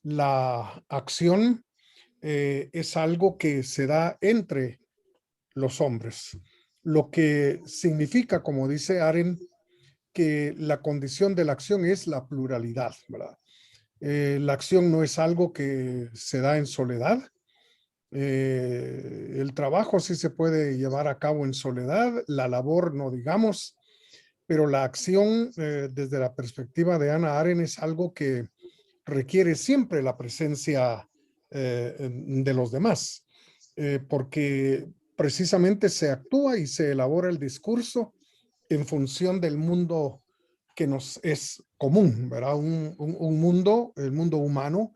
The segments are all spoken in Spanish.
la acción es algo que se da entre los hombres, lo que significa, como dice Arendt, que la condición de la acción es la pluralidad, ¿verdad? La acción no es algo que se da en soledad. El trabajo sí se puede llevar a cabo en soledad, la labor no digamos, pero la acción desde la perspectiva de Hannah Arendt es algo que requiere siempre la presencia de los demás, porque precisamente se actúa y se elabora el discurso en función del mundo que nos es común, ¿verdad? Un mundo, el mundo humano,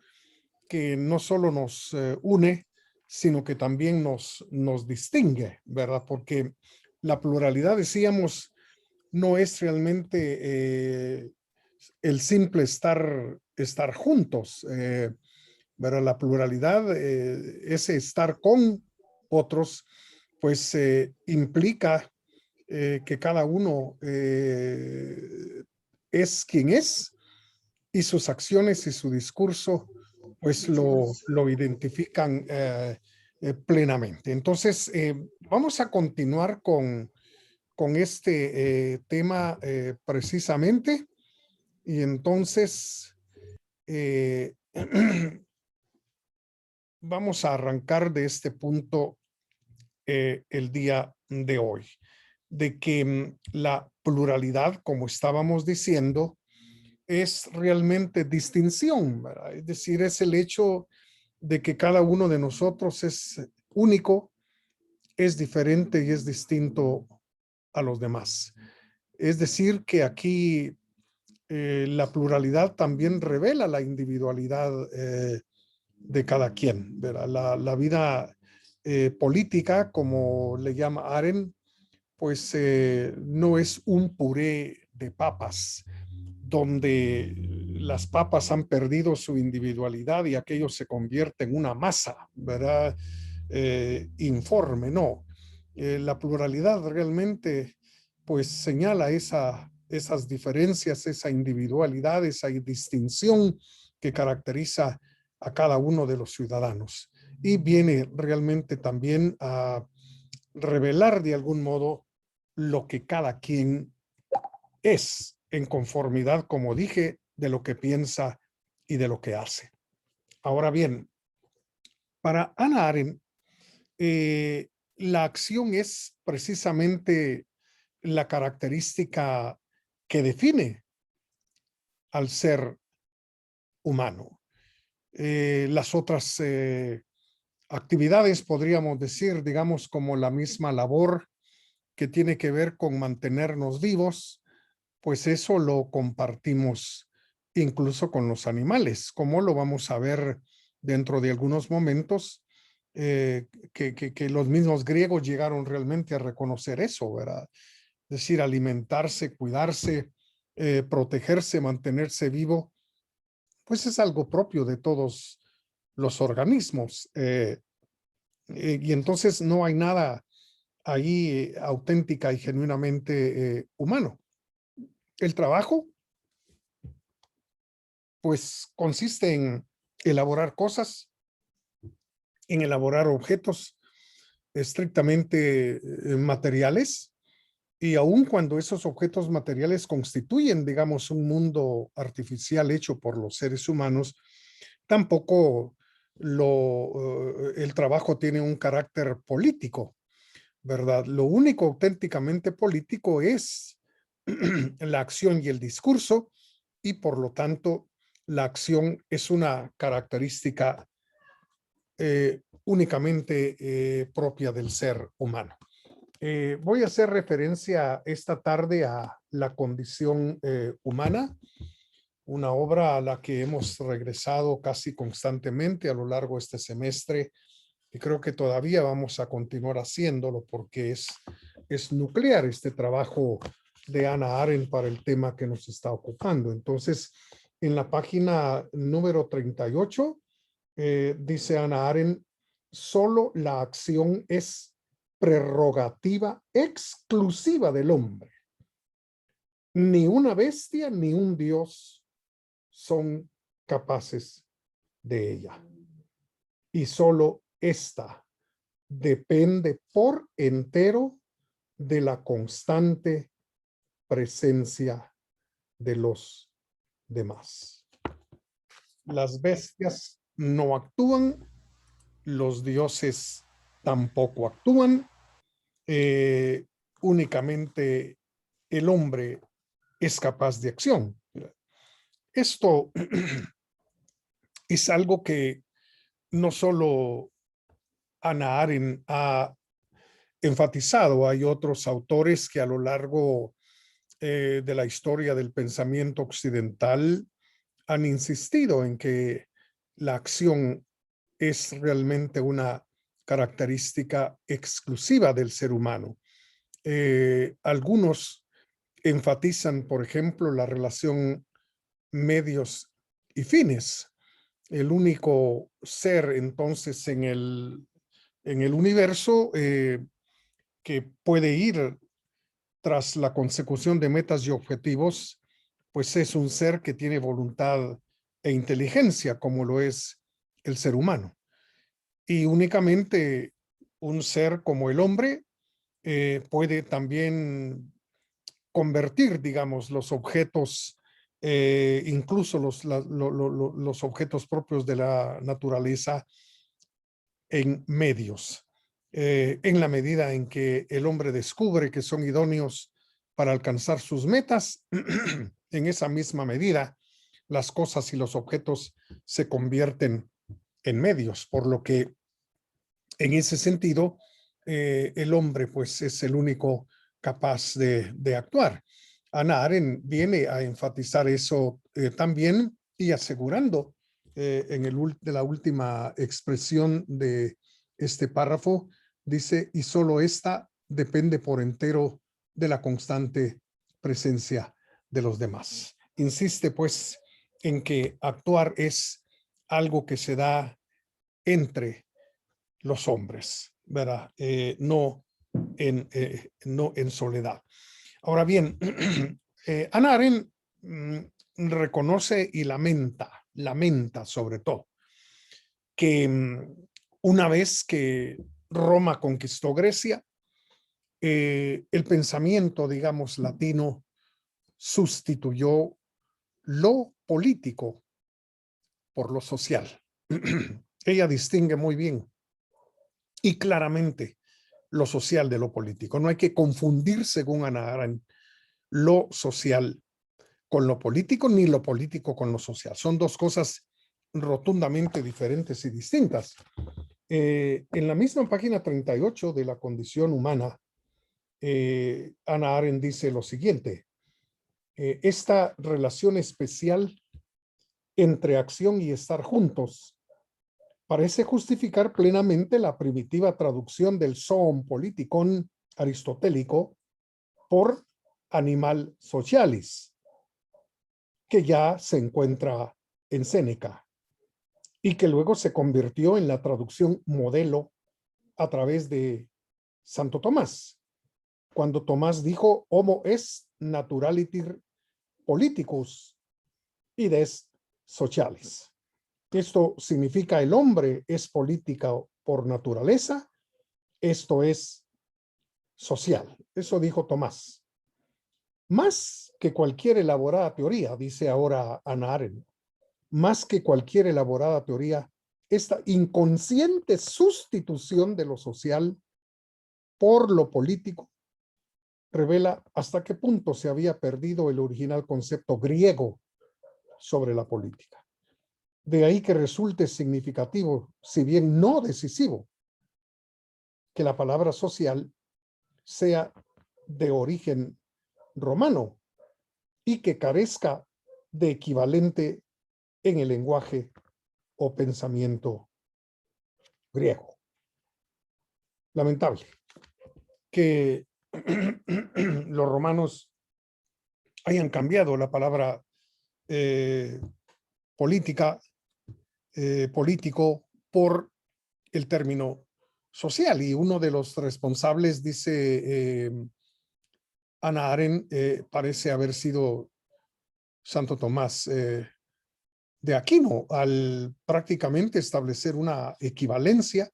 que no solo nos une, sino que también nos distingue, ¿verdad? Porque la pluralidad, decíamos, no es realmente el simple estar juntos, ¿verdad? La pluralidad, ese estar con otros, pues implica que cada uno es quien es y sus acciones y su discurso pues lo identifican plenamente. Entonces, vamos a continuar con este tema precisamente y entonces vamos a arrancar de este punto el día de hoy, de que la pluralidad, como estábamos diciendo, es realmente distinción, ¿verdad? Es decir, es el hecho de que cada uno de nosotros es único, es diferente y es distinto a los demás. Es decir, que aquí la pluralidad también revela la individualidad de cada quien, ¿verdad? La vida política, como le llama Arendt, pues no es un puré de papas, donde las papas han perdido su individualidad y aquello se convierte en una masa, ¿verdad? Informe, no. La pluralidad realmente pues señala esas diferencias, esa individualidad, esa distinción que caracteriza a cada uno de los ciudadanos y viene realmente también a revelar de algún modo lo que cada quien es en conformidad, como dije, de lo que piensa y de lo que hace. Ahora bien, para Hannah Arendt, la acción es precisamente la característica que define al ser humano. Las otras actividades, podríamos decir, digamos, como la misma labor que tiene que ver con mantenernos vivos, pues eso lo compartimos incluso con los animales, como lo vamos a ver dentro de algunos momentos, que los mismos griegos llegaron realmente a reconocer eso, ¿verdad? Es decir, alimentarse, cuidarse, protegerse, mantenerse vivo, pues es algo propio de todos los organismos. Y entonces no hay nada ahí auténtica y genuinamente humano. El trabajo pues consiste en elaborar cosas, en elaborar objetos estrictamente materiales, y aun cuando esos objetos materiales constituyen, digamos, un mundo artificial hecho por los seres humanos, tampoco el trabajo tiene un carácter político, ¿verdad? Lo único auténticamente político es la acción y el discurso, y por lo tanto la acción es una característica únicamente propia del ser humano. Voy a hacer referencia esta tarde a La condición humana, una obra a la que hemos regresado casi constantemente a lo largo de este semestre y creo que todavía vamos a continuar haciéndolo porque es nuclear este trabajo de Hannah Arendt para el tema que nos está ocupando. Entonces, en la página número 38, dice Hannah Arendt, solo la acción es prerrogativa exclusiva del hombre. Ni una bestia ni un dios son capaces de ella. Y solo esta depende por entero de la constante presencia de los demás. Las bestias no actúan, los dioses tampoco actúan, únicamente el hombre es capaz de acción. Esto es algo que no solo Hannah Arendt ha enfatizado, hay otros autores que a lo largo de la historia del pensamiento occidental han insistido en que la acción es realmente una característica exclusiva del ser humano. Algunos enfatizan, por ejemplo, la relación medios y fines. El único ser entonces en el universo que puede ir tras la consecución de metas y objetivos, pues es un ser que tiene voluntad e inteligencia, como lo es el ser humano. Y únicamente un ser como el hombre puede también convertir, digamos, los objetos, incluso los objetos propios de la naturaleza, en medios, en la medida en que el hombre descubre que son idóneos para alcanzar sus metas, en esa misma medida las cosas y los objetos se convierten en medios, por lo que en ese sentido el hombre pues es el único capaz de actuar. Hannah Arendt viene a enfatizar eso también y asegurando de la última expresión de este párrafo, dice, y solo esta depende por entero de la constante presencia de los demás. Insiste pues en que actuar es algo que se da entre los hombres, ¿verdad? No en soledad. Ahora bien, Hannah Arendt reconoce y lamenta sobre todo, que una vez que Roma conquistó Grecia, el pensamiento, digamos, latino sustituyó lo político por lo social. Ella distingue muy bien y claramente lo social de lo político. No hay que confundir, según Hannah Arendt, lo social con lo político, ni lo político con lo social. Son dos cosas rotundamente diferentes y distintas. En la misma página 38 de La condición humana, Hannah Arendt dice lo siguiente: esta relación especial entre acción y estar juntos parece justificar plenamente la primitiva traducción del zoon politikon aristotélico por animal socialis, que ya se encuentra en Séneca y que luego se convirtió en la traducción modelo a través de Santo Tomás, cuando Tomás dijo homo est naturaliter politicus ides socialis. Esto significa el hombre es política por naturaleza, esto es social. Eso dijo Tomás. Más que cualquier elaborada teoría, dice ahora Hannah Arendt, más que cualquier elaborada teoría, esta inconsciente sustitución de lo social por lo político revela hasta qué punto se había perdido el original concepto griego sobre la política. De ahí que resulte significativo, si bien no decisivo, que la palabra social sea de origen romano y que carezca de equivalente en el lenguaje o pensamiento griego. Lamentable que los romanos hayan cambiado la palabra política, político, por el término social. Y uno de los responsables, dice Hannah Arendt, parece haber sido Santo Tomás de Aquino al prácticamente establecer una equivalencia,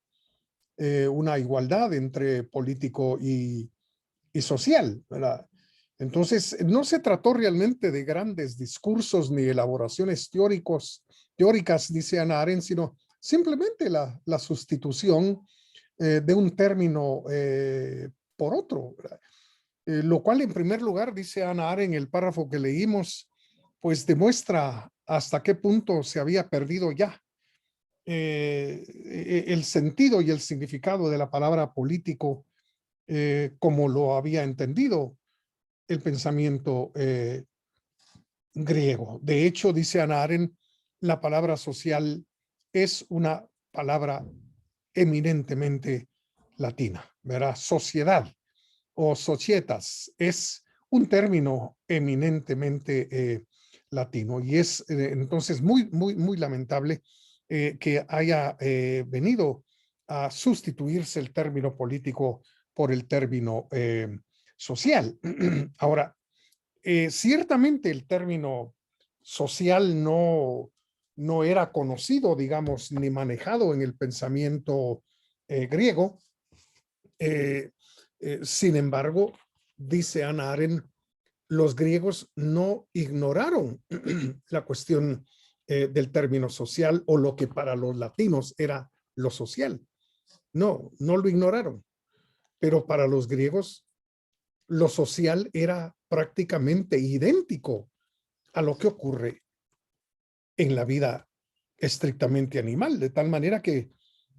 una igualdad entre político y social, ¿verdad? Entonces, no se trató realmente de grandes discursos ni elaboraciones teóricas, dice Hannah Arendt, sino simplemente la sustitución de un término por otro, ¿verdad? Lo cual, en primer lugar, dice Hannah Arendt en el párrafo que leímos, pues demuestra hasta qué punto se había perdido ya el sentido y el significado de la palabra político como lo había entendido el pensamiento griego. De hecho, dice Hannah Arendt, la palabra social es una palabra eminentemente latina, ¿verdad? Sociedad o societas es un término eminentemente latino y es entonces muy lamentable que haya venido a sustituirse el término político por el término social. Ahora, ciertamente el término social no era conocido, digamos, ni manejado en el pensamiento griego. Eh, sin embargo, dice Hannah Arendt, los griegos no ignoraron la cuestión del término social o lo que para los latinos era lo social. No lo ignoraron, pero para los griegos lo social era prácticamente idéntico a lo que ocurre en la vida estrictamente animal, de tal manera que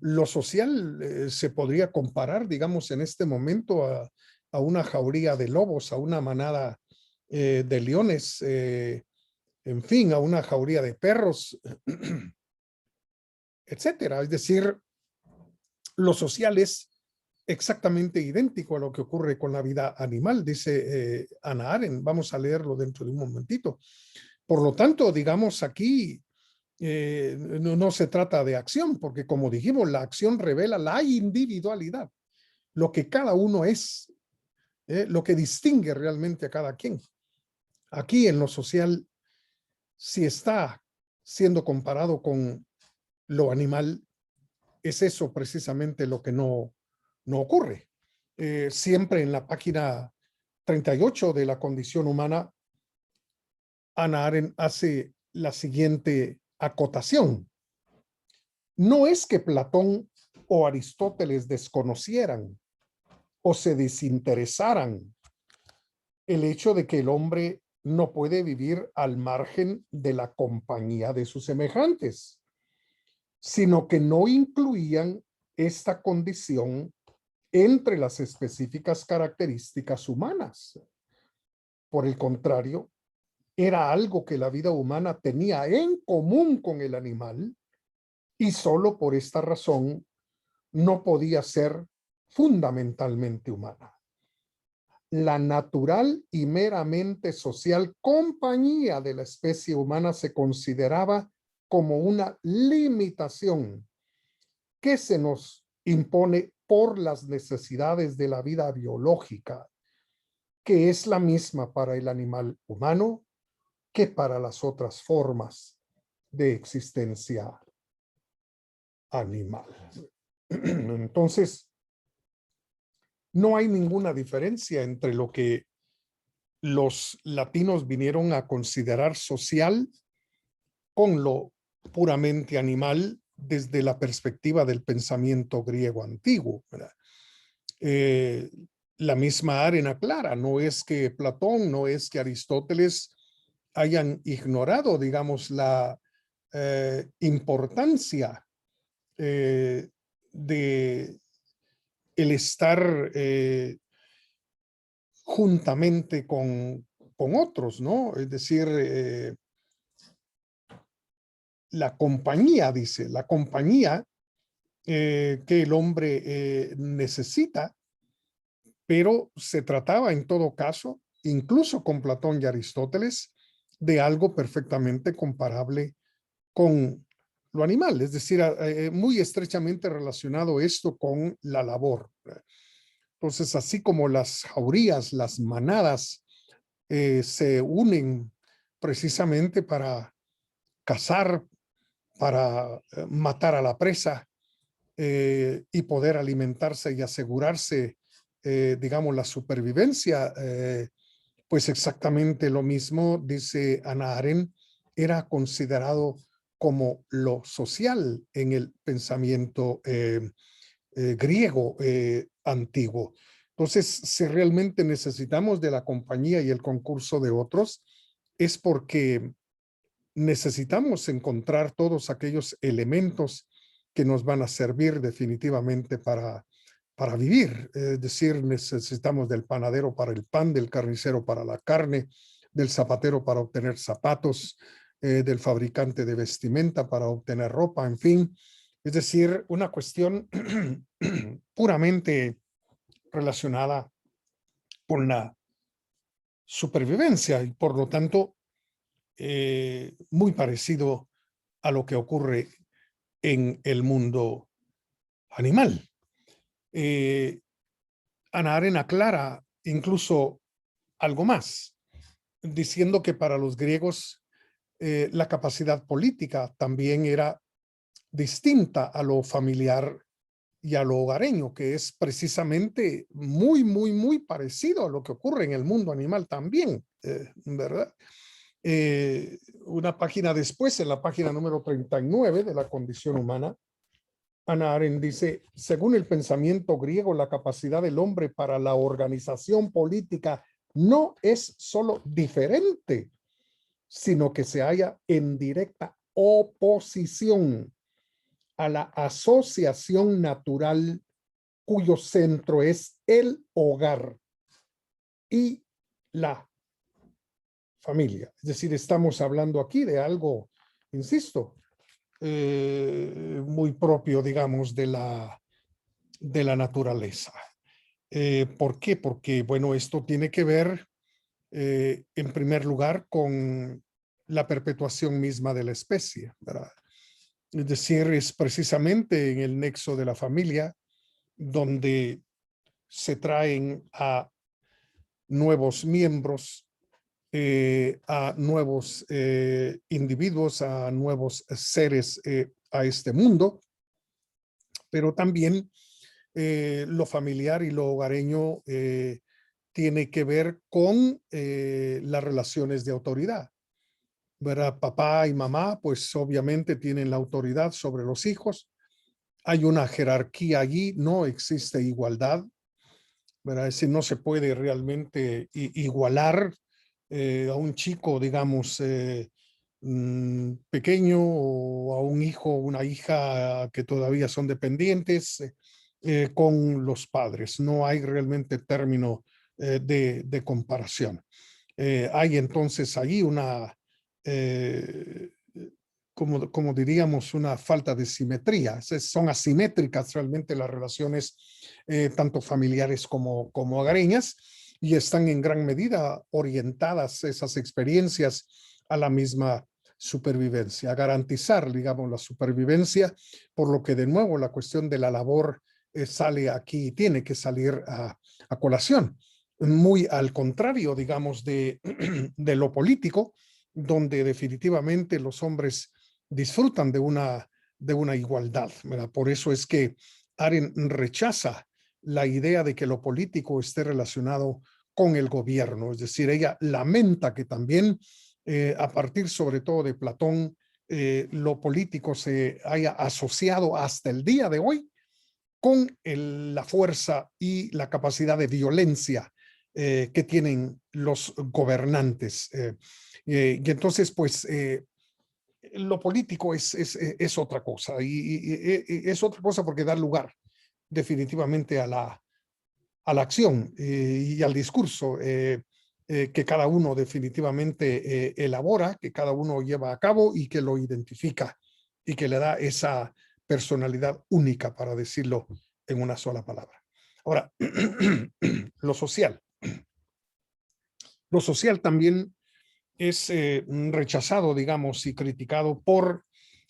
lo social se podría comparar, digamos, en este momento a una jauría de lobos, a una manada de leones, en fin, a una jauría de perros, etcétera. Es decir, lo social es exactamente idéntico a lo que ocurre con la vida animal, dice Hannah Arendt. Vamos a leerlo dentro de un momentito. Por lo tanto, digamos aquí, no se trata de acción, porque como dijimos, la acción revela la individualidad, lo que cada uno es, lo que distingue realmente a cada quien. Aquí en lo social, si está siendo comparado con lo animal, es eso precisamente lo que no ocurre. Siempre en la página 38 de la condición humana, Hannah Arendt hace la siguiente acotación. No es que Platón o Aristóteles desconocieran o se desinteresaran el hecho de que el hombre no puede vivir al margen de la compañía de sus semejantes, sino que no incluían esta condición entre las específicas características humanas. Por el contrario, era algo que la vida humana tenía en común con el animal y solo por esta razón no podía ser fundamentalmente humana. La natural y meramente social compañía de la especie humana se consideraba como una limitación que se nos impone por las necesidades de la vida biológica, que es la misma para el animal humano que para las otras formas de existencia animal. Entonces, no hay ninguna diferencia entre lo que los latinos vinieron a considerar social con lo puramente animal desde la perspectiva del pensamiento griego antiguo, ¿verdad? Eh, la misma Arendt aclara, no es que Platón, no es que Aristóteles hayan ignorado, digamos, la importancia de el estar juntamente con otros, ¿no? Es decir, la compañía, dice, la compañía que el hombre necesita, pero se trataba en todo caso, incluso con Platón y Aristóteles, de algo perfectamente comparable con lo animal, es decir, muy estrechamente relacionado esto con la labor. Entonces, así como las jaurías, las manadas se unen precisamente para cazar, para matar a la presa y poder alimentarse y asegurarse, digamos, la supervivencia. Pues exactamente lo mismo, dice Hannah Arendt, era considerado como lo social en el pensamiento griego antiguo. Entonces, si realmente necesitamos de la compañía y el concurso de otros, es porque necesitamos encontrar todos aquellos elementos que nos van a servir definitivamente para vivir. Es decir, necesitamos del panadero para el pan, del carnicero para la carne, del zapatero para obtener zapatos, del fabricante de vestimenta para obtener ropa, en fin. Es decir, una cuestión puramente relacionada con la supervivencia y por lo tanto muy parecido a lo que ocurre en el mundo animal. Hannah Arendt aclara incluso algo más, diciendo que para los griegos la capacidad política también era distinta a lo familiar y a lo hogareño, que es precisamente muy parecido a lo que ocurre en el mundo animal también, ¿verdad? Una página después, en la página número 39 de La condición humana, Hannah Arendt dice, según el pensamiento griego, la capacidad del hombre para la organización política no es solo diferente, sino que se halla en directa oposición a la asociación natural cuyo centro es el hogar y la familia. Es decir, estamos hablando aquí de algo, insisto, muy propio, digamos, de la naturaleza. ¿Por qué? Porque, bueno, esto tiene que ver, en primer lugar, con la perpetuación misma de la especie, ¿verdad? Es decir, es precisamente en el nexo de la familia donde se traen a nuevos miembros, a nuevos individuos, a nuevos seres a este mundo, pero también lo familiar y lo hogareño tiene que ver con las relaciones de autoridad, ¿verdad? Papá y mamá, pues obviamente tienen la autoridad sobre los hijos. Hay una jerarquía allí, no existe igualdad, ¿verdad? Es decir, no se puede realmente igualar a un chico, digamos, pequeño o a un hijo o una hija que todavía son dependientes con los padres. No hay realmente término de comparación. Hay entonces ahí una, como diríamos, una falta de simetría. Son asimétricas realmente las relaciones, tanto familiares como hogareñas, y están en gran medida orientadas esas experiencias a la misma supervivencia, a garantizar, digamos, la supervivencia, por lo que de nuevo la cuestión de la labor sale aquí, tiene que salir a colación. Muy al contrario, digamos, de lo político, donde definitivamente los hombres disfrutan de una igualdad, ¿verdad? Por eso es que Arendt rechaza la idea de que lo político esté relacionado con el gobierno. Es decir, ella lamenta que también, a partir sobre todo de Platón, lo político se haya asociado hasta el día de hoy con la fuerza y la capacidad de violencia que tienen los gobernantes. Y entonces, pues, lo político es otra cosa, y es otra cosa porque da lugar definitivamente a la acción y al discurso que cada uno definitivamente elabora, que cada uno lleva a cabo y que lo identifica y que le da esa personalidad única, para decirlo en una sola palabra. Ahora, lo social. Lo social también es rechazado, digamos, y criticado por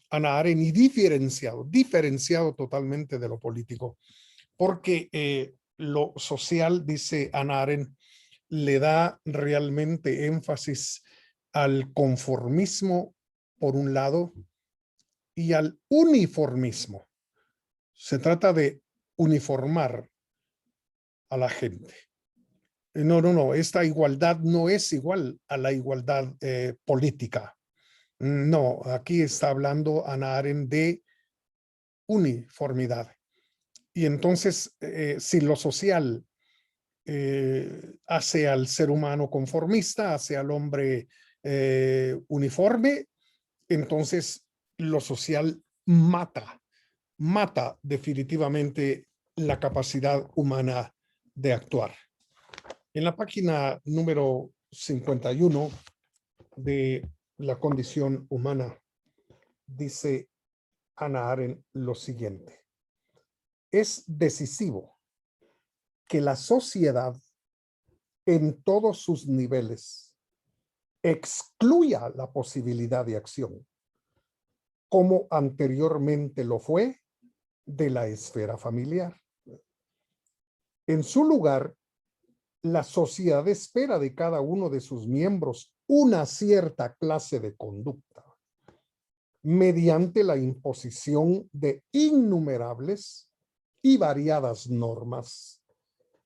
Hannah Arendt y diferenciado totalmente de lo político, porque lo social, dice Hannah Arendt, le da realmente énfasis al conformismo por un lado, y al uniformismo. Se trata de uniformar a la gente. No, esta igualdad no es igual a la igualdad política. No, aquí está hablando Hannah Arendt de uniformidad. Y entonces, si lo social hace al ser humano conformista, hace al hombre uniforme, entonces lo social mata definitivamente la capacidad humana de actuar. En la página número 51 de La condición humana, dice Hannah Arendt lo siguiente: es decisivo que la sociedad en todos sus niveles excluya la posibilidad de acción, como anteriormente lo fue de la esfera familiar. En su lugar, la sociedad espera de cada uno de sus miembros una cierta clase de conducta, mediante la imposición de innumerables y variadas normas,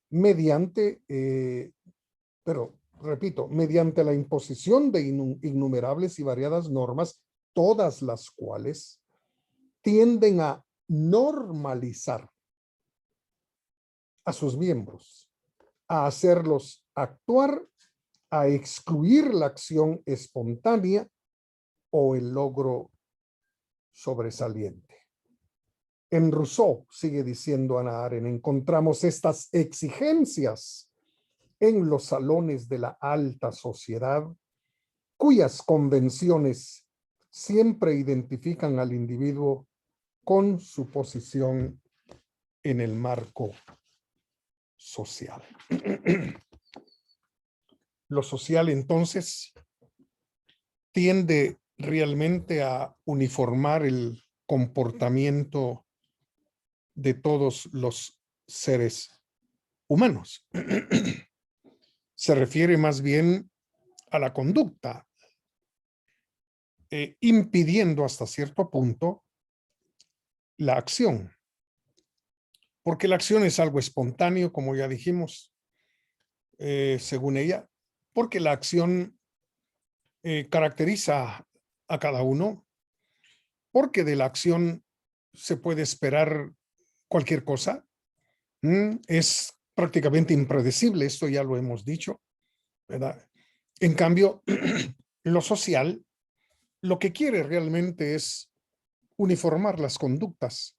mediante la imposición de innumerables y variadas normas, todas las cuales tienden a normalizar a sus miembros, a hacerlos actuar, a excluir la acción espontánea o el logro sobresaliente. En Rousseau, sigue diciendo Hannah Arendt, encontramos estas exigencias en los salones de la alta sociedad, cuyas convenciones siempre identifican al individuo con su posición en el marco social. Lo social, entonces, tiende realmente a uniformar el comportamiento de todos los seres humanos. Se refiere más bien a la conducta, impidiendo hasta cierto punto la acción, porque la acción es algo espontáneo, como ya dijimos, según ella, porque la acción caracteriza a cada uno, porque de la acción se puede esperar cualquier cosa. Es prácticamente impredecible, esto ya lo hemos dicho, ¿verdad? En cambio, lo social, lo que quiere realmente es uniformar las conductas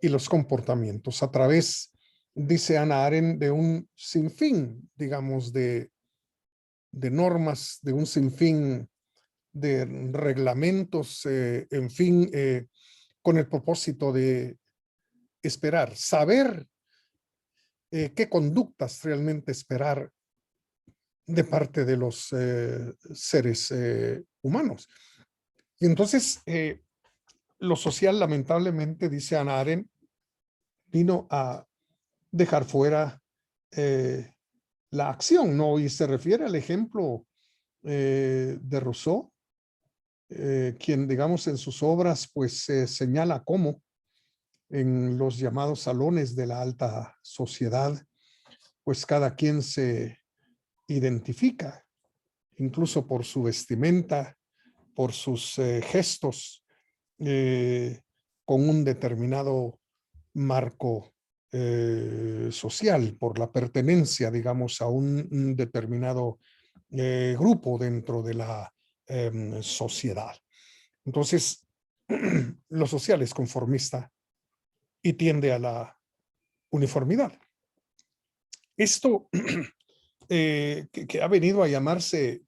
y los comportamientos a través, dice Hannah Arendt, de un sinfín, digamos, de normas, de un sinfín de reglamentos, en fin, con el propósito de esperar, saber qué conductas realmente esperar de parte de los seres humanos. Y entonces, lo social, lamentablemente, dice Hannah Arendt, vino a dejar fuera la acción, ¿no? Y se refiere al ejemplo de Rousseau, quien, digamos, en sus obras, pues señala cómo en los llamados salones de la alta sociedad, pues cada quien se identifica, incluso por su vestimenta, por sus gestos, con un determinado marco social, por la pertenencia, digamos, a un determinado grupo dentro de la sociedad. Entonces, lo social es conformista y tiende a la uniformidad. Esto que ha venido a llamarse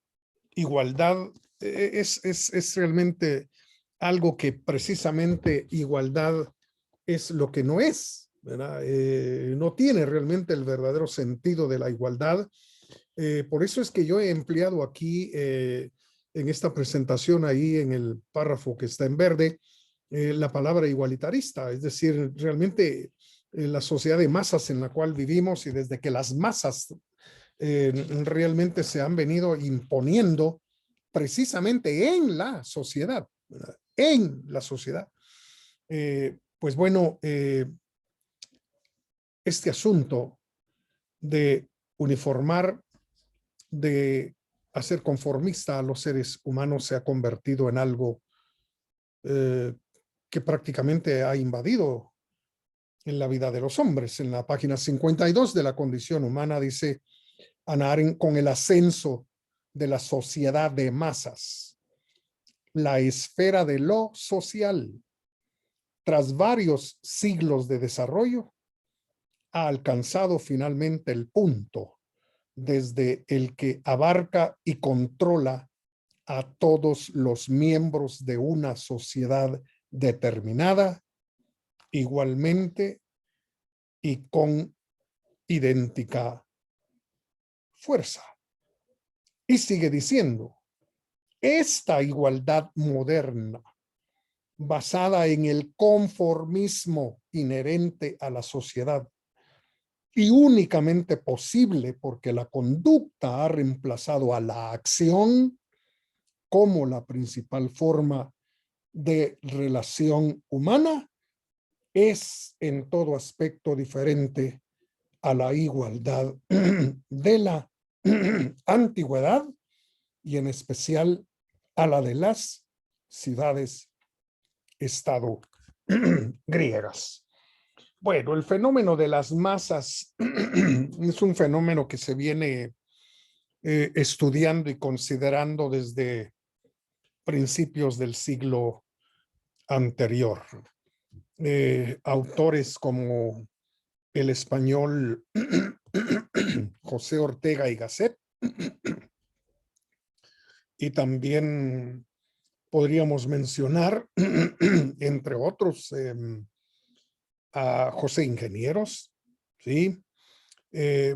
igualdad es realmente algo que precisamente igualdad es lo que no es, ¿verdad? No tiene realmente el verdadero sentido de la igualdad. Por eso es que yo he empleado aquí en esta presentación, ahí en el párrafo que está en verde, la palabra igualitarista, es decir, realmente la sociedad de masas en la cual vivimos, y desde que las masas realmente se han venido imponiendo precisamente en la sociedad, ¿verdad? En la sociedad. Pues bueno, este asunto de uniformar, de hacer conformista a los seres humanos se ha convertido en algo que prácticamente ha invadido en la vida de los hombres. En la página 52 de la condición humana dice Hannah Arendt, con el ascenso de la sociedad de masas, la esfera de lo social, tras varios siglos de desarrollo, ha alcanzado finalmente el punto desde el que abarca y controla a todos los miembros de una sociedad determinada, igualmente y con idéntica fuerza. Y sigue diciendo, esta igualdad moderna, basada en el conformismo inherente a la sociedad y únicamente posible porque la conducta ha reemplazado a la acción como la principal forma de relación humana, es en todo aspecto diferente a la igualdad de la antigüedad y en especial a la de las ciudades-estado griegas. Bueno, el fenómeno de las masas es un fenómeno que se viene estudiando y considerando desde principios del siglo anterior. Autores como el español José Ortega y Gasset y también podríamos mencionar, entre otros, a José Ingenieros, ¿sí?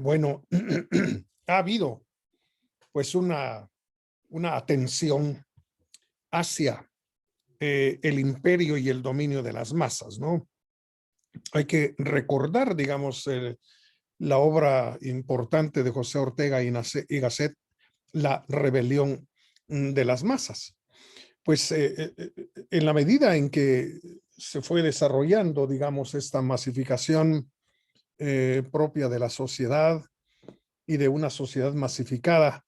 Bueno, ha habido pues una atención hacia el imperio y el dominio de las masas, ¿no? Hay que recordar, digamos, la obra importante de José Ortega y Gasset, La rebelión de las masas. Pues en la medida en que se fue desarrollando, digamos, esta masificación propia de la sociedad y de una sociedad masificada,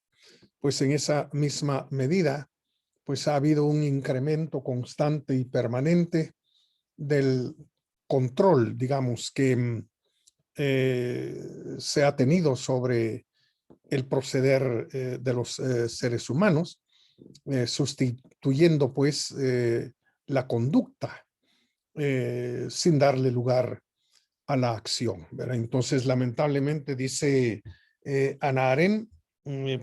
pues en esa misma medida, pues ha habido un incremento constante y permanente del control, digamos, que se ha tenido sobre el proceder de los seres humanos, sustituyendo pues la conducta sin darle lugar a la acción, ¿verdad? Entonces, lamentablemente, dice Hannah Arendt,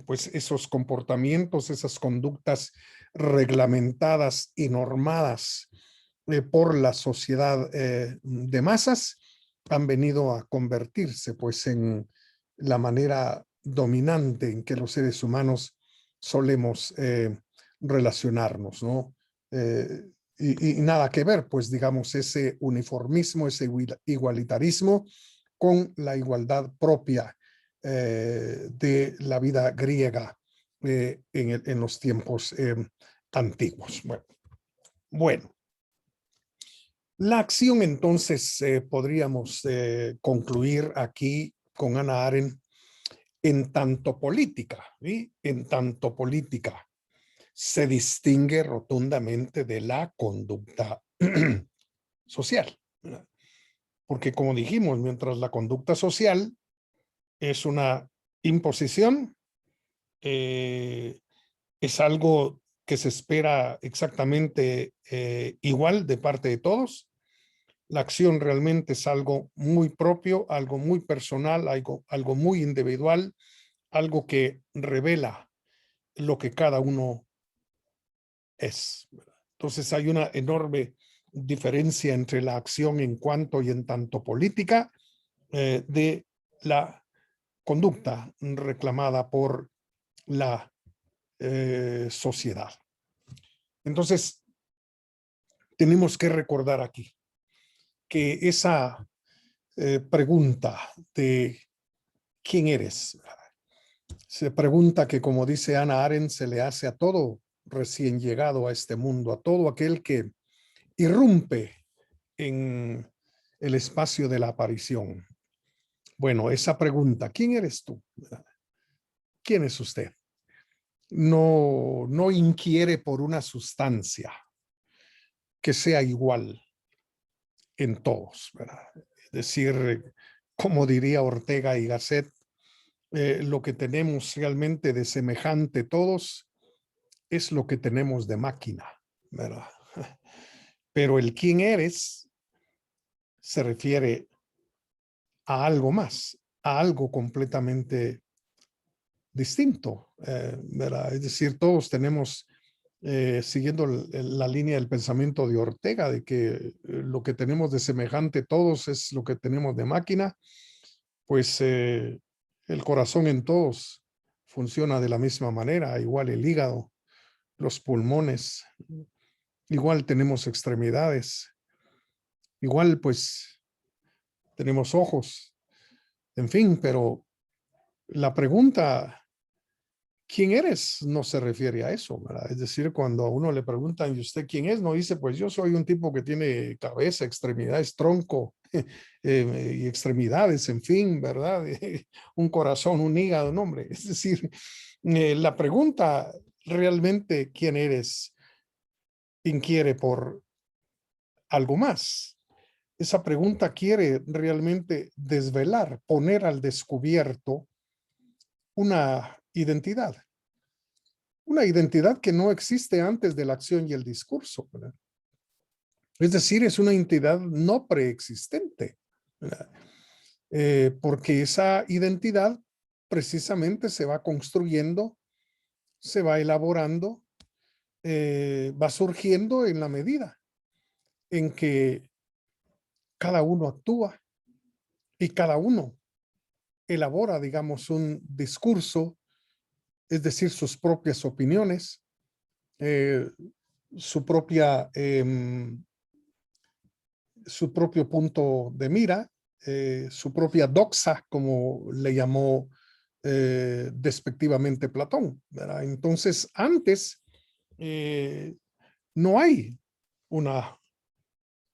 pues esos comportamientos, esas conductas reglamentadas y normadas por la sociedad de masas han venido a convertirse pues en la manera dominante en que los seres humanos solemos relacionarnos, ¿no? Y nada que ver, pues digamos, ese uniformismo, ese igualitarismo con la igualdad propia de la vida griega en los tiempos antiguos. Bueno, la acción entonces podríamos concluir aquí con Hannah Arendt en tanto política, ¿sí? En tanto política se distingue rotundamente de la conducta social, ¿verdad? Porque como dijimos, mientras la conducta social es una imposición, es algo que se espera exactamente igual de parte de todos. La acción realmente es algo muy propio, algo muy personal, algo muy individual, algo que revela lo que cada uno es. Entonces hay una enorme diferencia entre la acción en cuanto y en tanto política de la conducta reclamada por la sociedad. Entonces, tenemos que recordar aquí que esa pregunta de quién eres Se pregunta que, como dice Hannah Arendt, se le hace a todo recién llegado a este mundo, a todo aquel que irrumpe en el espacio de la aparición. Bueno, esa pregunta, ¿quién eres tú? ¿Quién es usted? No inquiere por una sustancia que sea igual en todos, ¿verdad? Es decir, como diría Ortega y Gasset, lo que tenemos realmente de semejante todos es lo que tenemos de máquina, ¿verdad? Pero el quién eres se refiere a algo más, a algo completamente distinto, ¿verdad? Es decir, todos tenemos, siguiendo la línea del pensamiento de Ortega, de que lo que tenemos de semejante todos es lo que tenemos de máquina, pues el corazón en todos funciona de la misma manera, igual el hígado, los pulmones, igual tenemos extremidades, igual pues tenemos ojos, en fin, pero la pregunta, ¿quién eres? No se refiere a eso, ¿verdad? Es decir, cuando a uno le preguntan, ¿y usted quién es? No dice, pues yo soy un tipo que tiene cabeza, extremidades, tronco y extremidades, en fin, ¿verdad? Un corazón, un hígado, no, hombre. Es decir, la pregunta realmente, ¿quién eres? Inquiere por algo más. Esa pregunta quiere realmente desvelar, poner al descubierto una identidad que no existe antes de la acción y el discurso, ¿verdad? Es decir, es una identidad no preexistente, ¿verdad? Porque esa identidad precisamente se va construyendo, se va elaborando, va surgiendo en la medida en que cada uno actúa y cada uno elabora, digamos, un discurso, es decir, sus propias opiniones, eh, su propia, su propio punto de mira, su propia doxa, como le llamó despectivamente Platón, ¿verdad? Entonces, antes no hay una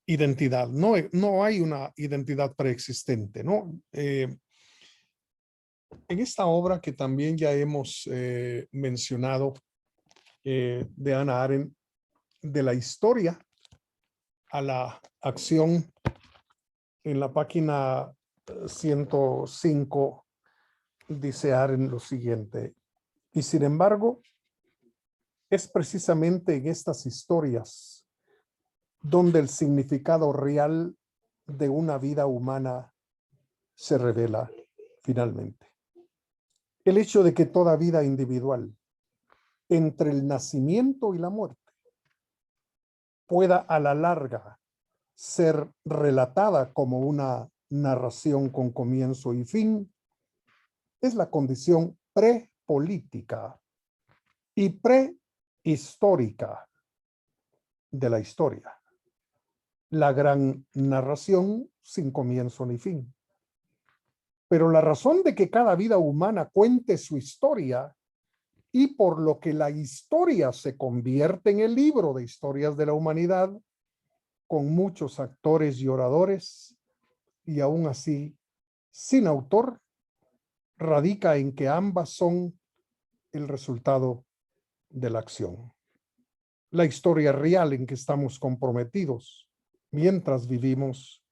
identidad, no hay una identidad preexistente, ¿no? En esta obra que también ya hemos mencionado de Hannah Arendt, de la historia a la acción, en la página 105 dice Arendt lo siguiente: y sin embargo, es precisamente en estas historias donde el significado real de una vida humana se revela finalmente. El hecho de que toda vida individual, entre el nacimiento y la muerte, pueda a la larga ser relatada como una narración con comienzo y fin, es la condición prepolítica y prehistórica de la historia. La gran narración sin comienzo ni fin. Pero la razón de que cada vida humana cuente su historia y por lo que la historia se convierte en el libro de historias de la humanidad, con muchos actores y oradores, y aún así sin autor, radica en que ambas son el resultado de la acción. La historia real en que estamos comprometidos mientras vivimos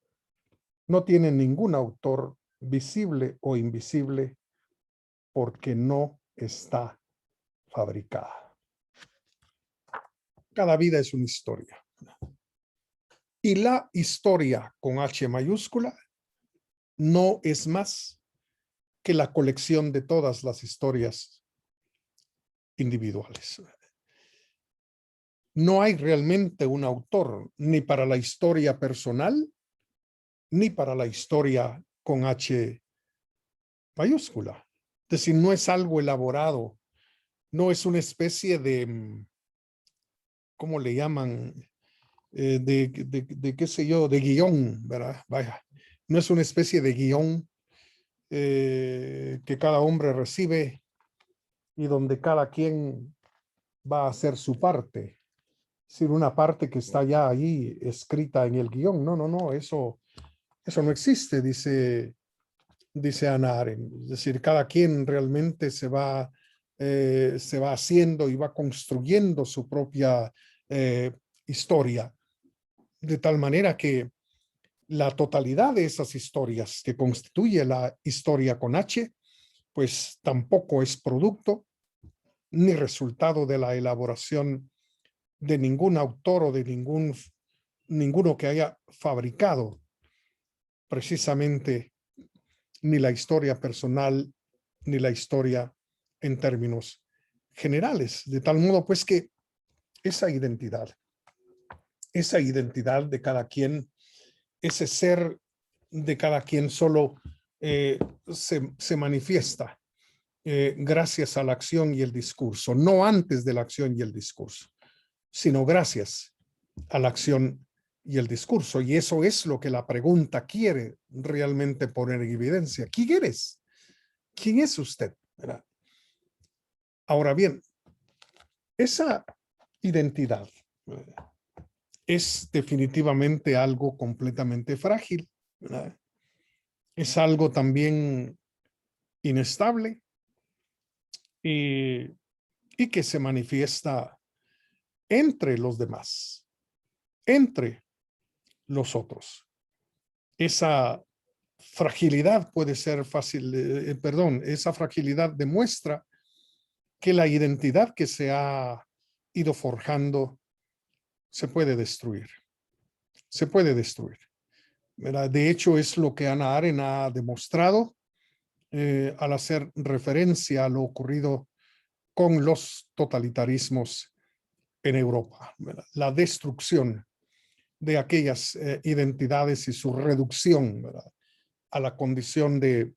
no tiene ningún autor visible o invisible porque no está fabricada. Cada vida es una historia. Y la historia con H mayúscula no es más que la colección de todas las historias individuales. No hay realmente un autor ni para la historia personal ni para la historia con H mayúscula. Es decir, no es algo elaborado, no es una especie de, ¿cómo le llaman? De qué sé yo, de guión, ¿verdad? Vaya, no es una especie de guión que cada hombre recibe y donde cada quien va a hacer su parte, sin una parte que está ya ahí escrita en el guión. No, no, no, eso no existe, dice Hannah Arendt. Es decir, cada quien realmente se va haciendo y va construyendo su propia historia, de tal manera que la totalidad de esas historias que constituye la historia con H, pues tampoco es producto ni resultado de la elaboración de ningún autor o de ninguno que haya fabricado precisamente ni la historia personal ni la historia en términos generales. De tal modo, pues, que esa identidad de cada quien, ese ser de cada quien solo se manifiesta gracias a la acción y el discurso, no antes de la acción y el discurso, sino gracias a la acción y el discurso. Y eso es lo que la pregunta quiere realmente poner en evidencia. ¿Quién eres? ¿Quién es usted? ¿Verdad? Ahora bien, esa identidad es definitivamente algo completamente frágil, ¿verdad? Es algo también inestable y, y que se manifiesta entre los demás, entre los otros. Esa fragilidad puede ser fácil, esa fragilidad demuestra que la identidad que se ha ido forjando se puede destruir. Se puede destruir. ¿Verdad? De hecho, es lo que Hannah Arendt ha demostrado al hacer referencia a lo ocurrido con los totalitarismos en Europa. ¿Verdad? La destrucción de aquellas identidades y su reducción, ¿verdad?, a la condición de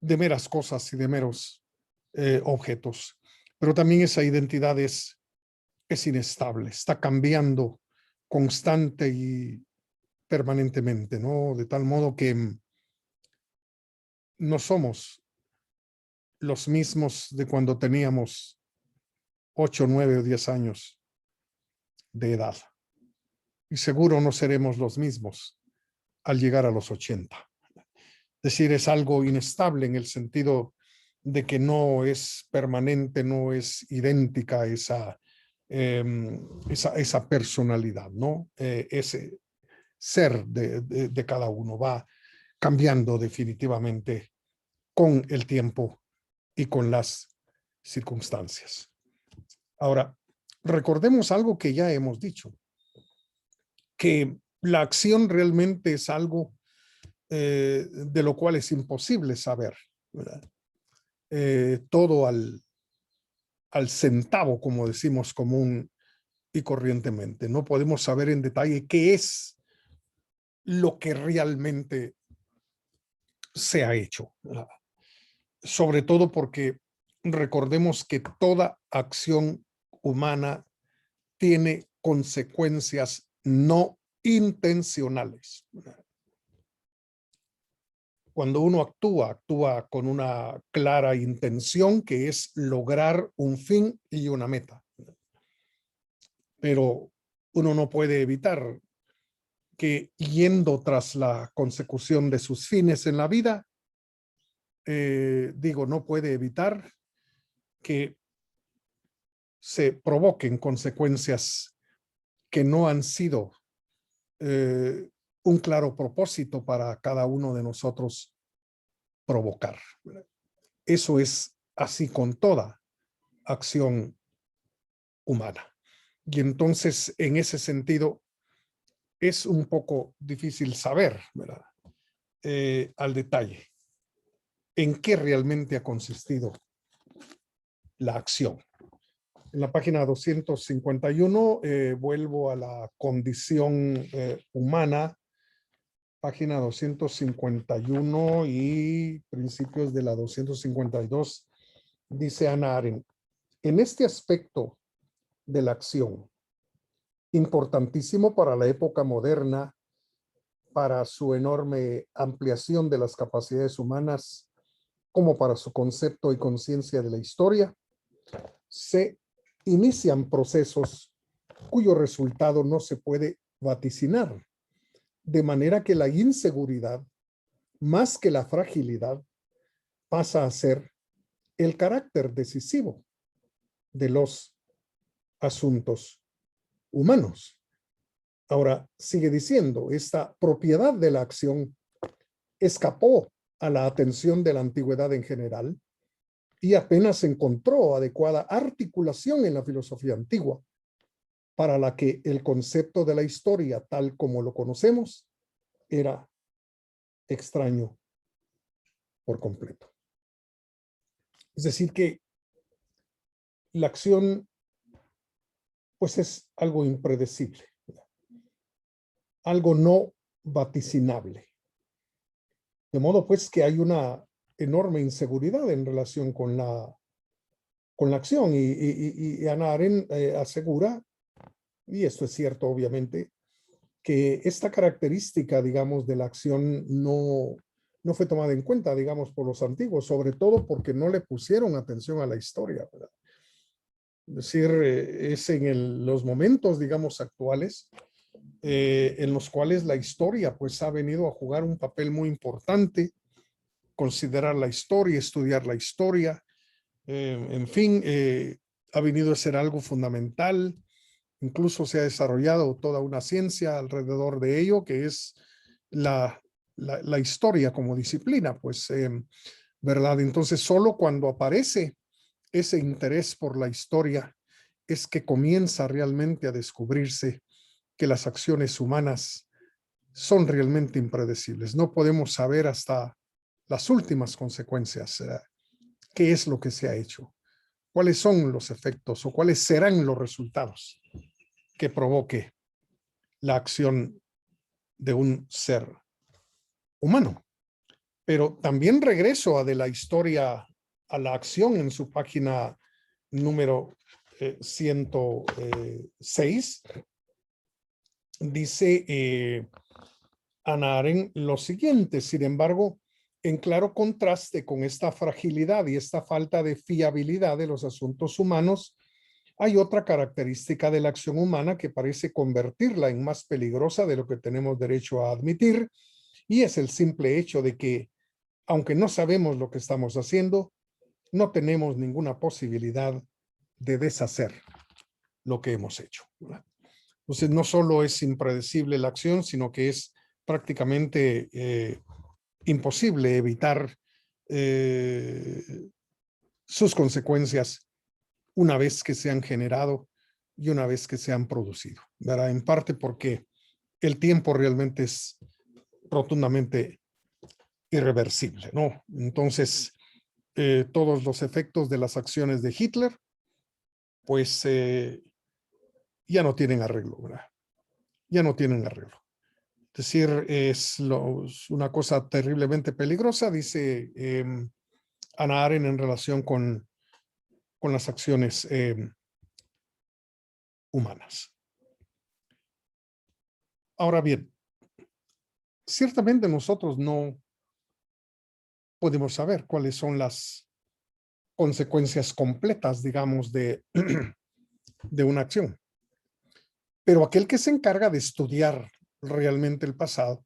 meras cosas y de meros objetos. Pero también esa identidad es inestable, está cambiando constante y permanentemente, ¿no? De tal modo que no somos los mismos de cuando teníamos 8, 9 o 10 años de edad. Y seguro no seremos los mismos al llegar a los 80. Es decir, es algo inestable en el sentido de que no es permanente, no es idéntica esa personalidad, ¿no? Ese ser de cada uno va cambiando definitivamente con el tiempo y con las circunstancias. Ahora, recordemos algo que ya hemos dicho, que la acción realmente es algo de lo cual es imposible saber, ¿verdad? Todo al centavo, como decimos común y corrientemente. No podemos saber en detalle qué es lo que realmente se ha hecho, ¿verdad? Sobre todo porque recordemos que toda acción humana tiene consecuencias no intencionales. Cuando uno actúa con una clara intención que es lograr un fin y una meta. Pero uno no puede evitar que yendo tras la consecución de sus fines en la vida, no puede evitar que se provoquen consecuencias que no han sido un claro propósito para cada uno de nosotros provocar. Eso es así con toda acción humana. Y entonces, en ese sentido, es un poco difícil saber, ¿verdad?, al detalle en qué realmente ha consistido la acción. En la página 251 vuelvo a la condición humana, página 251 y principios de la 252, dice Hannah Arendt, en este aspecto de la acción, importantísimo para la época moderna, para su enorme ampliación de las capacidades humanas, como para su concepto y conciencia de la historia, se inician procesos cuyo resultado no se puede vaticinar, de manera que la inseguridad, más que la fragilidad, pasa a ser el carácter decisivo de los asuntos humanos. Ahora, sigue diciendo, esta propiedad de la acción escapó a la atención de la antigüedad en general y apenas encontró adecuada articulación en la filosofía antigua, para la que el concepto de la historia, tal como lo conocemos, era extraño por completo. Es decir, que la acción, pues, es algo impredecible, algo no vaticinable. De modo, pues, que hay una enorme inseguridad en relación con la acción. Y Hannah Arendt asegura, y esto es cierto obviamente, que esta característica, digamos, de la acción no fue tomada en cuenta, digamos, por los antiguos, sobre todo porque no le pusieron atención a la historia, ¿verdad? Es decir, es en los momentos, digamos, actuales, en los cuales la historia, pues, ha venido a jugar un papel muy importante, considerar la historia, estudiar la historia, en fin, ha venido a ser algo fundamental. Incluso se ha desarrollado toda una ciencia alrededor de ello, que es la historia como disciplina, pues, ¿verdad? Entonces, solo cuando aparece ese interés por la historia es que comienza realmente a descubrirse que las acciones humanas son realmente impredecibles. No podemos saber hasta las últimas consecuencias qué es lo que se ha hecho, cuáles son los efectos o cuáles serán los resultados que provoque la acción de un ser humano. Pero también regreso a de la historia a la acción en su página número 106. Dice Hannah Arendt lo siguiente: sin embargo, en claro contraste con esta fragilidad y esta falta de fiabilidad de los asuntos humanos, hay otra característica de la acción humana que parece convertirla en más peligrosa de lo que tenemos derecho a admitir, y es el simple hecho de que, aunque no sabemos lo que estamos haciendo, no tenemos ninguna posibilidad de deshacer lo que hemos hecho. Entonces, no solo es impredecible la acción, sino que es prácticamente imposible evitar sus consecuencias una vez que se han generado y una vez que se han producido, ¿verdad? En parte porque el tiempo realmente es rotundamente irreversible, ¿no? Entonces, todos los efectos de las acciones de Hitler, pues ya no tienen arreglo, ¿verdad? Ya no tienen arreglo. Es decir, es una cosa terriblemente peligrosa, dice Hannah Arendt, en relación con las acciones humanas. Ahora bien, ciertamente nosotros no podemos saber cuáles son las consecuencias completas, digamos, de una acción. Pero aquel que se encarga de estudiar realmente el pasado,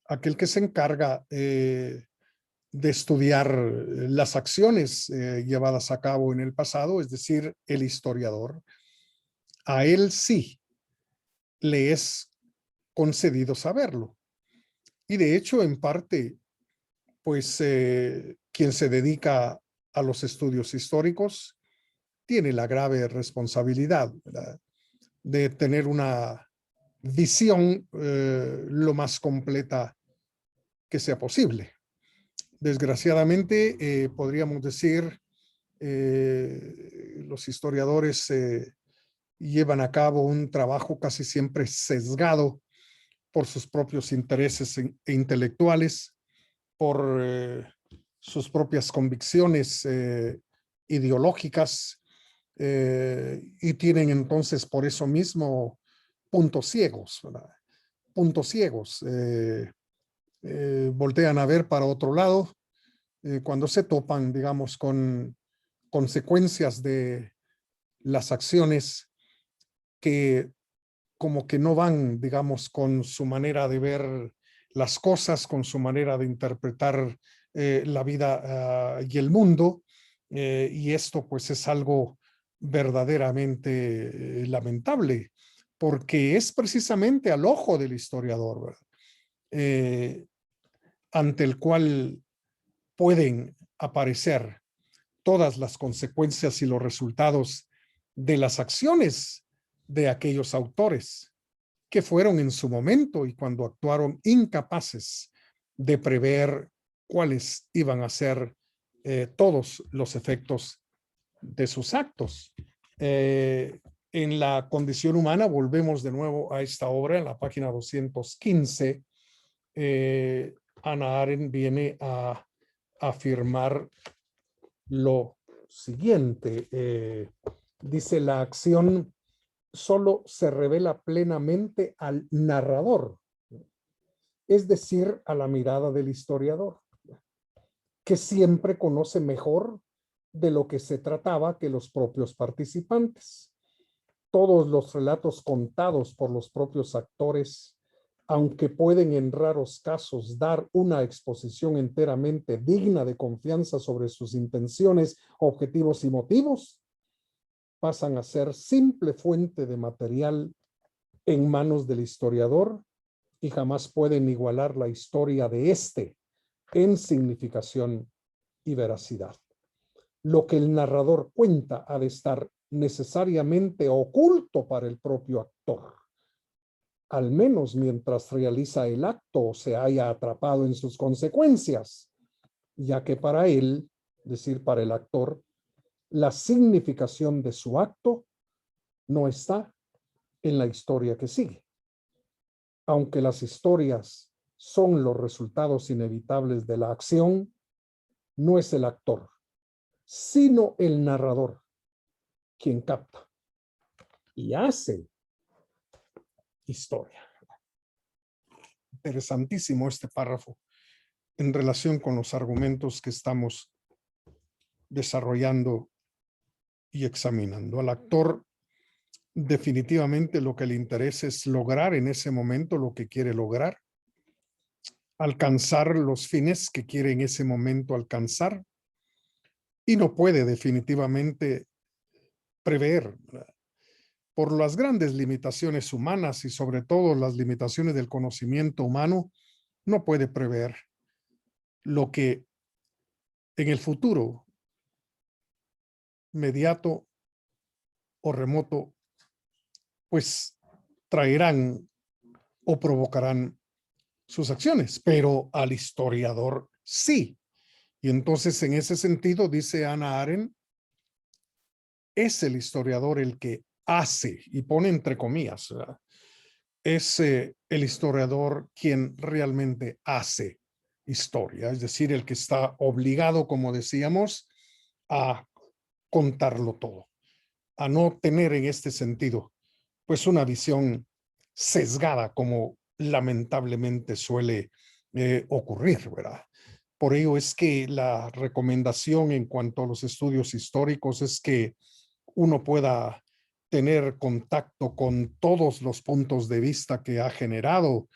aquel que se encarga de estudiar las acciones llevadas a cabo en el pasado, es decir, el historiador, a él sí le es concedido saberlo. Y de hecho, en parte, pues quien se dedica a los estudios históricos tiene la grave responsabilidad, ¿verdad?, de tener una visión lo más completa que sea posible. Desgraciadamente, podríamos decir, los historiadores llevan a cabo un trabajo casi siempre sesgado por sus propios intereses intelectuales, por sus propias convicciones ideológicas, y tienen entonces por eso mismo puntos ciegos, ¿verdad? Puntos ciegos. Voltean a ver para otro lado, cuando se topan, digamos, con consecuencias de las acciones que como que no van, digamos, con su manera de ver las cosas, con su manera de interpretar la vida y el mundo. Y esto pues es algo verdaderamente lamentable, porque es precisamente al ojo del historiador ante el cual pueden aparecer todas las consecuencias y los resultados de las acciones de aquellos autores que fueron en su momento y cuando actuaron incapaces de prever cuáles iban a ser todos los efectos de sus actos. En la condición humana, volvemos de nuevo a esta obra, en la página 215, Hannah Arendt viene a afirmar lo siguiente. Dice, la acción solo se revela plenamente al narrador, es decir, a la mirada del historiador, que siempre conoce mejor de lo que se trataba que los propios participantes. Todos los relatos contados por los propios actores, aunque pueden en raros casos dar una exposición enteramente digna de confianza sobre sus intenciones, objetivos y motivos, pasan a ser simple fuente de material en manos del historiador y jamás pueden igualar la historia de éste en significación y veracidad. Lo que el narrador cuenta ha de estar necesariamente oculto para el propio actor, al menos mientras realiza el acto o se haya atrapado en sus consecuencias, ya que para él, es decir, para el actor, la significación de su acto no está en la historia que sigue. Aunque las historias son los resultados inevitables de la acción, no es el actor, sino el narrador quien capta y hace historia. Interesantísimo este párrafo en relación con los argumentos que estamos desarrollando y examinando. Al actor definitivamente lo que le interesa es lograr en ese momento lo que quiere lograr, alcanzar los fines que quiere en ese momento alcanzar, y no puede definitivamente prever, por las grandes limitaciones humanas y sobre todo las limitaciones del conocimiento humano, no puede prever lo que en el futuro inmediato o remoto pues traerán o provocarán sus acciones, pero al historiador sí. Y entonces en ese sentido, dice Hannah Arendt, es el historiador el que hace, y pone entre comillas, ¿verdad? Es el historiador quien realmente hace historia, es decir, el que está obligado, como decíamos, a contarlo todo, a no tener en este sentido, pues una visión sesgada, como lamentablemente suele ocurrir, ¿verdad? Por ello es que la recomendación en cuanto a los estudios históricos es que uno pueda tener contacto con todos los puntos de vista que ha generado,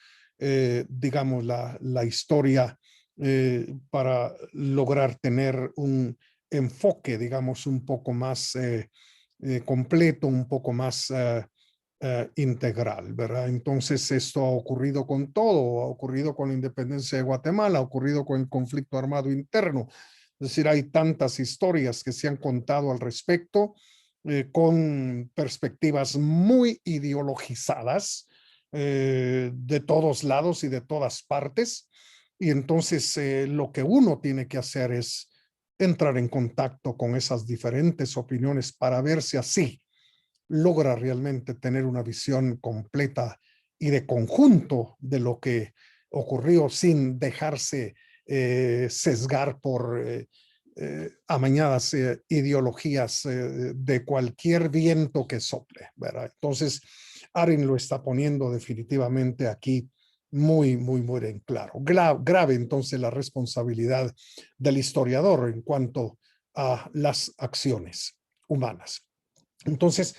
digamos, la historia para lograr tener un enfoque, digamos, un poco más completo, un poco más integral, ¿verdad? Entonces esto ha ocurrido con todo, ha ocurrido con la independencia de Guatemala, ha ocurrido con el conflicto armado interno. Es decir, hay tantas historias que se han contado al respecto con perspectivas muy ideologizadas de todos lados y de todas partes. Y entonces lo que uno tiene que hacer es entrar en contacto con esas diferentes opiniones para ver si así logra realmente tener una visión completa y de conjunto de lo que ocurrió sin dejarse sesgar por amañadas ideologías de cualquier viento que sople, ¿verdad? Entonces, Arendt lo está poniendo definitivamente aquí muy, muy, muy en claro. Grave entonces la responsabilidad del historiador en cuanto a las acciones humanas. Entonces,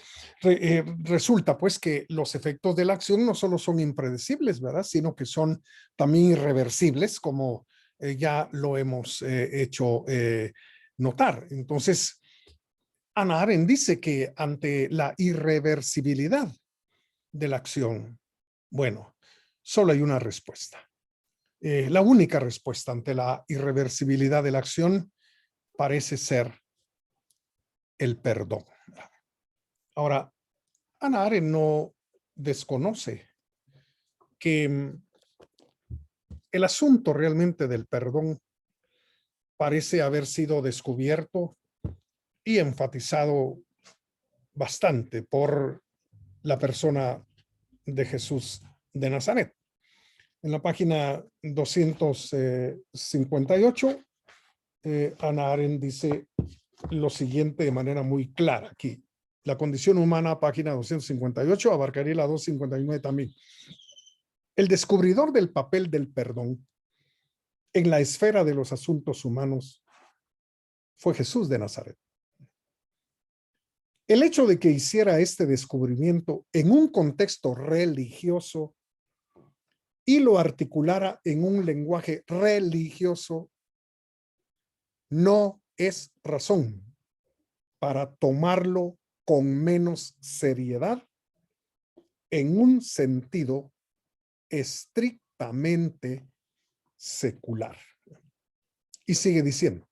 resulta pues que los efectos de la acción no solo son impredecibles, ¿verdad? Sino que son también irreversibles, como ya lo hemos hecho notar. Entonces, Hannah Arendt dice que ante la irreversibilidad de la acción, bueno, solo hay una respuesta. La única respuesta ante la irreversibilidad de la acción parece ser el perdón. Ahora, Hannah Arendt no desconoce que el asunto realmente del perdón parece haber sido descubierto y enfatizado bastante por la persona de Jesús de Nazaret. En la página 258, Hannah Arendt dice lo siguiente de manera muy clara aquí. La condición humana, página 258, abarcaría la 259 también. El descubridor del papel del perdón en la esfera de los asuntos humanos fue Jesús de Nazaret. El hecho de que hiciera este descubrimiento en un contexto religioso y lo articulara en un lenguaje religioso no es razón para tomarlo con menos seriedad en un sentido estrictamente secular. Y sigue diciendo,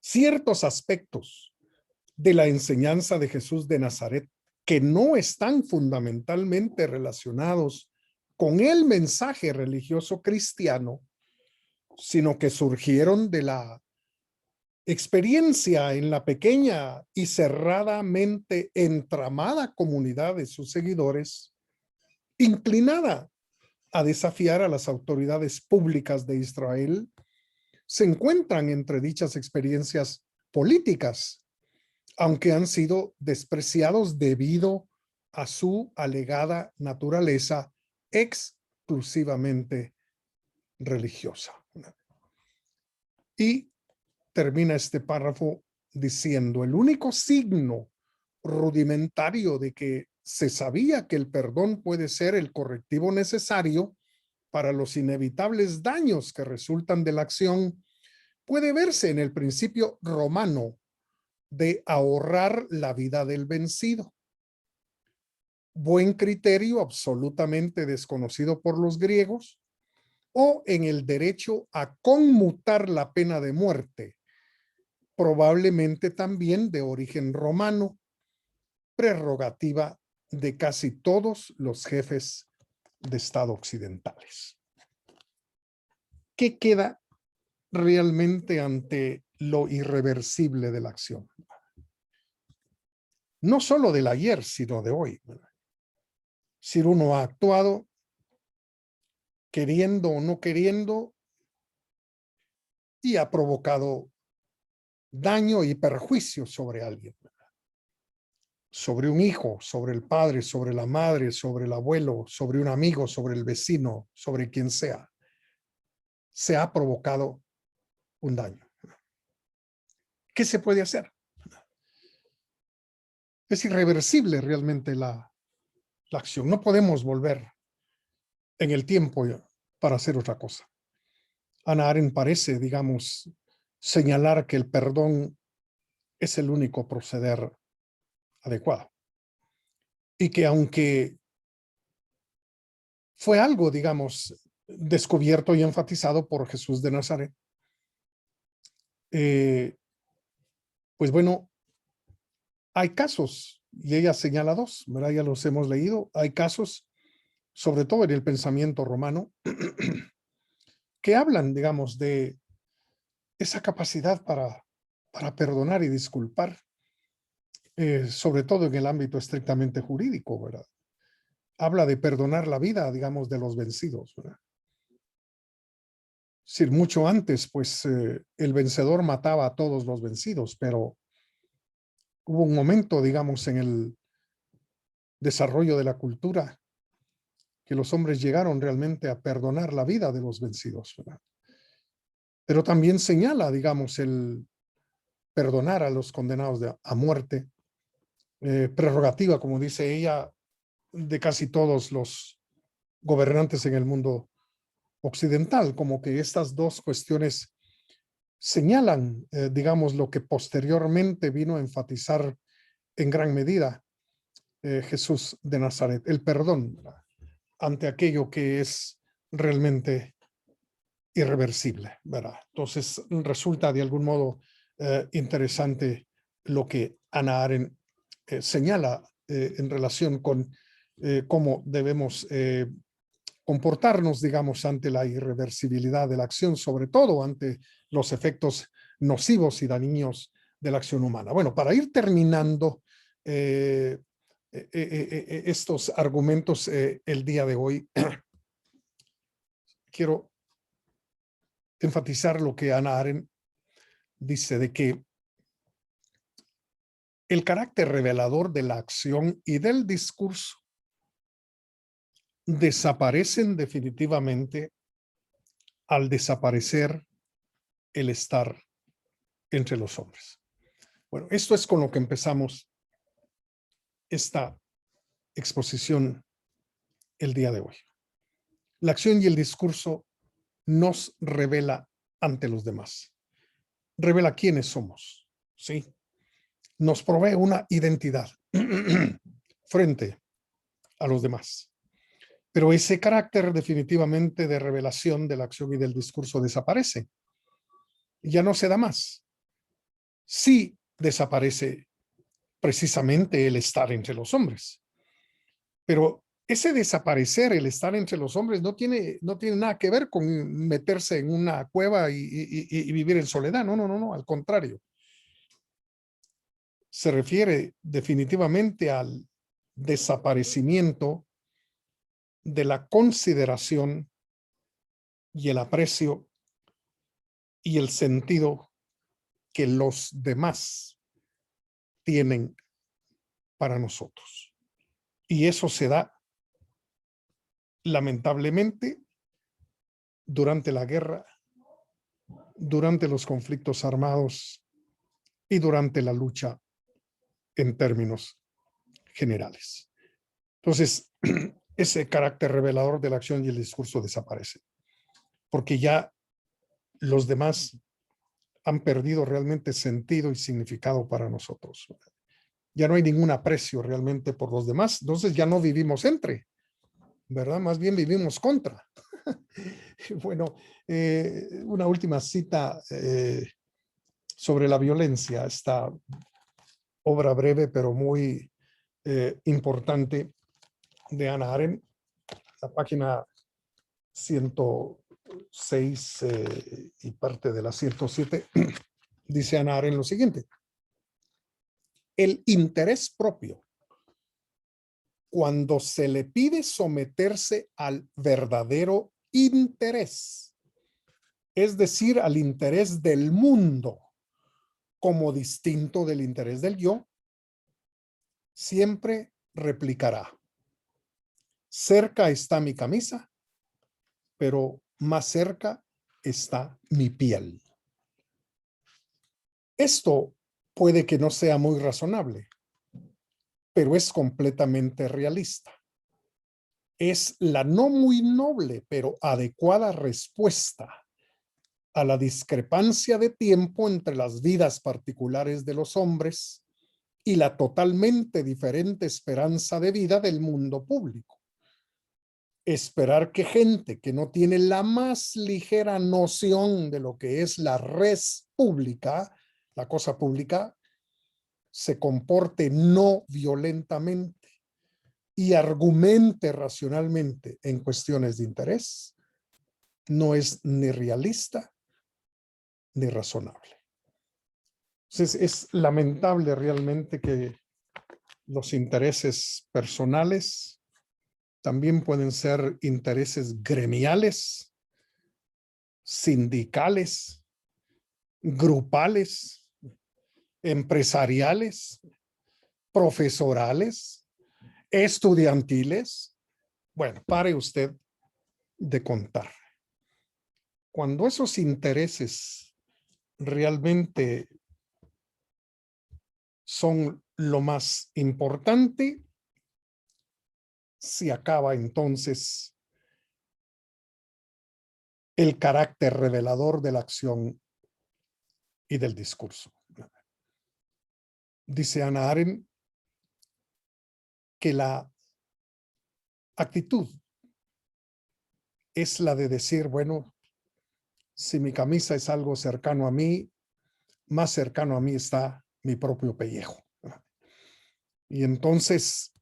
ciertos aspectos de la enseñanza de Jesús de Nazaret que no están fundamentalmente relacionados con el mensaje religioso cristiano, sino que surgieron de la experiencia en la pequeña y cerradamente entramada comunidad de sus seguidores, inclinada a desafiar a las autoridades públicas de Israel, se encuentran entre dichas experiencias políticas, aunque han sido despreciados debido a su alegada naturaleza exclusivamente religiosa. Y termina este párrafo diciendo, el único signo rudimentario de que se sabía que el perdón puede ser el correctivo necesario para los inevitables daños que resultan de la acción puede verse en el principio romano de ahorrar la vida del vencido. Buen criterio absolutamente desconocido por los griegos, o en el derecho a conmutar la pena de muerte, probablemente también de origen romano, prerrogativa de casi todos los jefes de Estado occidentales. ¿Qué queda realmente ante lo irreversible de la acción? No solo del ayer, sino de hoy. Si uno ha actuado queriendo o no queriendo y ha provocado daño y perjuicio sobre alguien, sobre un hijo, sobre el padre, sobre la madre, sobre el abuelo, sobre un amigo, sobre el vecino, sobre quien sea, se ha provocado un daño. ¿Qué se puede hacer? Es irreversible realmente la acción. No podemos volver en el tiempo para hacer otra cosa. Hannah Arendt parece, digamos, señalar que el perdón es el único proceder adecuado. Y que aunque fue algo, digamos, descubierto y enfatizado por Jesús de Nazaret, pues bueno, hay casos, y ella señala dos, ¿verdad? Ya los hemos leído, hay casos, sobre todo en el pensamiento romano, que hablan, digamos, de esa capacidad para perdonar y disculpar, sobre todo en el ámbito estrictamente jurídico, ¿verdad? Habla de perdonar la vida, digamos, de los vencidos, ¿verdad? Es decir, mucho antes, pues, el vencedor mataba a todos los vencidos, pero hubo un momento, digamos, en el desarrollo de la cultura que los hombres llegaron realmente a perdonar la vida de los vencidos, ¿verdad? Pero también señala, digamos, el perdonar a los condenados a muerte, prerrogativa, como dice ella, de casi todos los gobernantes en el mundo occidental, como que estas dos cuestiones señalan, digamos, lo que posteriormente vino a enfatizar en gran medida Jesús de Nazaret, el perdón ante aquello que es realmente irreversible, ¿verdad? Entonces resulta de algún modo interesante lo que Hannah Arendt señala en relación con cómo debemos comportarnos, digamos, ante la irreversibilidad de la acción, sobre todo ante los efectos nocivos y dañinos de la acción humana. Bueno, para ir terminando estos argumentos el día de hoy, quiero enfatizar lo que Hannah Arendt dice de que el carácter revelador de la acción y del discurso desaparecen definitivamente al desaparecer el estar entre los hombres. Bueno, esto es con lo que empezamos esta exposición el día de hoy. La acción y el discurso nos revela ante los demás. Revela quiénes somos, ¿sí? Nos provee una identidad frente a los demás. Pero ese carácter definitivamente de revelación de la acción y del discurso desaparece. Ya no se da más. Sí desaparece precisamente el estar entre los hombres. Pero ese desaparecer, el estar entre los hombres, no tiene nada que ver con meterse en una cueva y vivir en soledad. No, al contrario. Se refiere definitivamente al desaparecimiento de la consideración y el aprecio y el sentido que los demás tienen para nosotros. Y eso se da lamentablemente durante la guerra, durante los conflictos armados y durante la lucha en términos generales. Entonces, ese carácter revelador de la acción y el discurso desaparece, porque ya los demás han perdido realmente sentido y significado para nosotros. Ya no hay ningún aprecio realmente por los demás, entonces ya no vivimos entre, ¿verdad? Más bien vivimos contra. Bueno, una última cita sobre la violencia, esta obra breve pero muy importante de Hannah Arendt, la página 106 y parte de la 107, dice Hannah Arendt lo siguiente: el interés propio, cuando se le pide someterse al verdadero interés, es decir, al interés del mundo como distinto del interés del yo, siempre replicará: cerca está mi camisa, pero más cerca está mi piel. Esto puede que no sea muy razonable, pero es completamente realista. Es la no muy noble, pero adecuada respuesta a la discrepancia de tiempo entre las vidas particulares de los hombres y la totalmente diferente esperanza de vida del mundo público. Esperar que gente que no tiene la más ligera noción de lo que es la res pública, la cosa pública, se comporte no violentamente y argumente racionalmente en cuestiones de interés, no es ni realista ni razonable. Entonces, es lamentable realmente que los intereses personales también pueden ser intereses gremiales, sindicales, grupales, empresariales, profesorales, estudiantiles, Bueno, pare usted de contar. Cuando esos intereses realmente son lo más importante, se acaba entonces el carácter revelador de la acción y del discurso. Dice Hannah Arendt que la actitud es la de decir, bueno, si mi camisa es algo cercano a mí, más cercano a mí está mi propio pellejo. Y entonces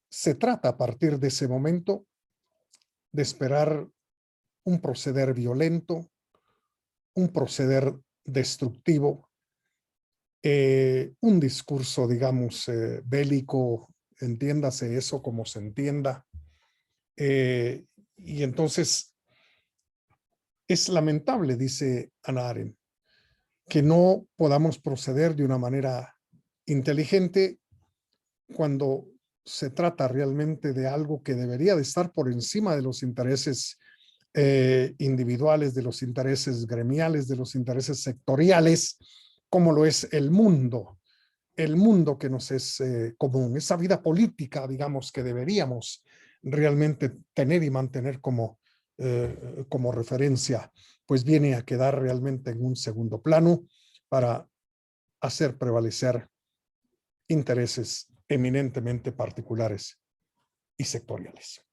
se trata a partir de ese momento de esperar un proceder violento, un proceder destructivo, un discurso, digamos, bélico, entiéndase eso como se entienda. Y entonces es lamentable, dice Hannah Arendt, que no podamos proceder de una manera inteligente cuando se trata realmente de algo que debería de estar por encima de los intereses individuales, de los intereses gremiales, de los intereses sectoriales, como lo es el mundo que nos es común, esa vida política, digamos, que deberíamos realmente tener y mantener como referencia, pues viene a quedar realmente en un segundo plano para hacer prevalecer intereses eminentemente particulares y sectoriales.